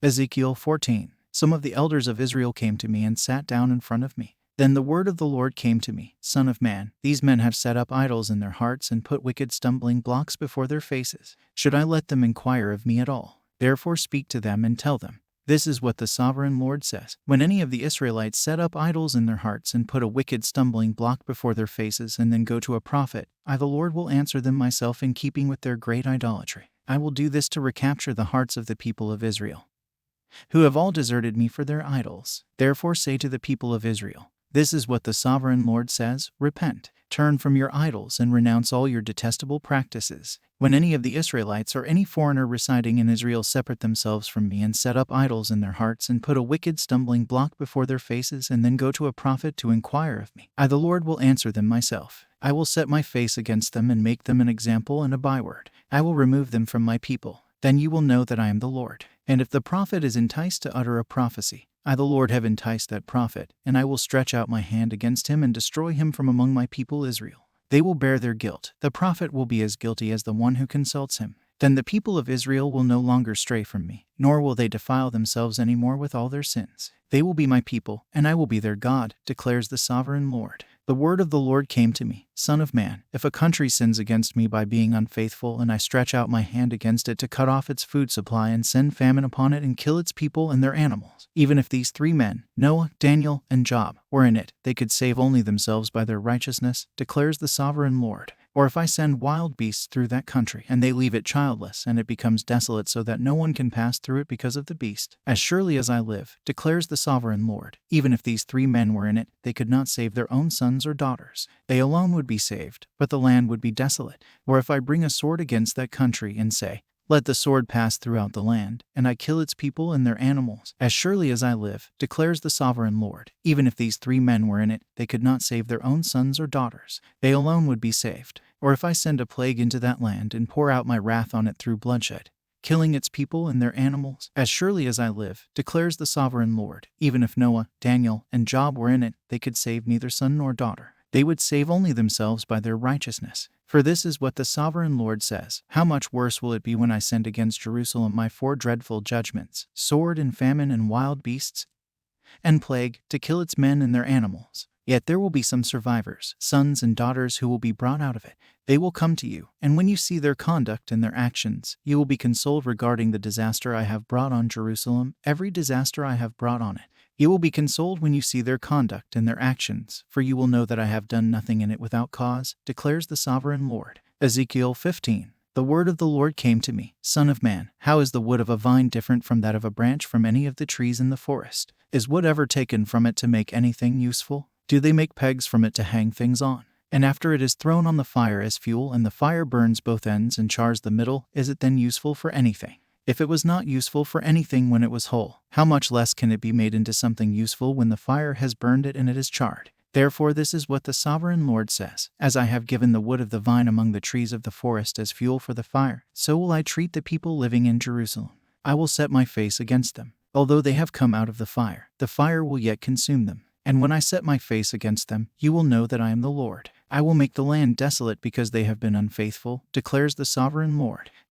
Ezekiel 14. Some of the elders of Israel came to me and sat down in front of me. Then the word of the Lord came to me, Son of man, these men have set up idols in their hearts and put wicked stumbling blocks before their faces. Should I let them inquire of me at all? Therefore speak to them and tell them, this is what the sovereign Lord says. When any of the Israelites set up idols in their hearts and put a wicked stumbling block before their faces and then go to a prophet, I the Lord will answer them myself in keeping with their great idolatry. I will do this to recapture the hearts of the people of Israel, who have all deserted me for their idols. Therefore say to the people of Israel, this is what the sovereign Lord says, repent, turn from your idols and renounce all your detestable practices. When any of the Israelites or any foreigner residing in Israel separate themselves from me and set up idols in their hearts and put a wicked stumbling block before their faces and then go to a prophet to inquire of me, I the Lord will answer them myself. I will set my face against them and make them an example and a byword. I will remove them from my people. Then you will know that I am the Lord. And if the prophet is enticed to utter a prophecy, I the Lord have enticed that prophet, and I will stretch out my hand against him and destroy him from among my people Israel. They will bear their guilt. The prophet will be as guilty as the one who consults him. Then the people of Israel will no longer stray from me, nor will they defile themselves any more with all their sins. They will be my people, and I will be their God, declares the sovereign Lord. The word of the Lord came to me, Son of man, if a country sins against me by being unfaithful and I stretch out my hand against it to cut off its food supply and send famine upon it and kill its people and their animals, even if these 3 men, Noah, Daniel, and Job, were in it, they could save only themselves by their righteousness, declares the sovereign Lord. Or if I send wild beasts through that country, and they leave it childless, and it becomes desolate so that no one can pass through it because of the beast, as surely as I live, declares the sovereign Lord, even if these 3 men were in it, they could not save their own sons or daughters. They alone would be saved, but the land would be desolate. Or if I bring a sword against that country and say, let the sword pass throughout the land, and I kill its people and their animals, as surely as I live, declares the sovereign Lord. Even if these 3 men were in it, they could not save their own sons or daughters. They alone would be saved. Or if I send a plague into that land and pour out my wrath on it through bloodshed, killing its people and their animals, as surely as I live, declares the sovereign Lord. Even if Noah, Daniel, and Job were in it, they could save neither son nor daughter. They would save only themselves by their righteousness. For this is what the sovereign Lord says, how much worse will it be when I send against Jerusalem my 4 dreadful judgments, sword and famine and wild beasts, and plague, to kill its men and their animals. Yet there will be some survivors, sons and daughters who will be brought out of it. They will come to you, and when you see their conduct and their actions, you will be consoled regarding the disaster I have brought on Jerusalem, every disaster I have brought on it. You will be consoled when you see their conduct and their actions, for you will know that I have done nothing in it without cause, declares the sovereign Lord. Ezekiel 15. The word of the Lord came to me, Son of man, how is the wood of a vine different from that of a branch from any of the trees in the forest? Is wood ever taken from it to make anything useful? Do they make pegs from it to hang things on? And after it is thrown on the fire as fuel and the fire burns both ends and chars the middle, is it then useful for anything? If it was not useful for anything when it was whole, how much less can it be made into something useful when the fire has burned it and it is charred? Therefore this is what the sovereign Lord says, as I have given the wood of the vine among the trees of the forest as fuel for the fire, so will I treat the people living in Jerusalem. I will set my face against them. Although they have come out of the fire will yet consume them. And when I set my face against them, you will know that I am the Lord. I will make the land desolate because they have been unfaithful, declares the sovereign Lord.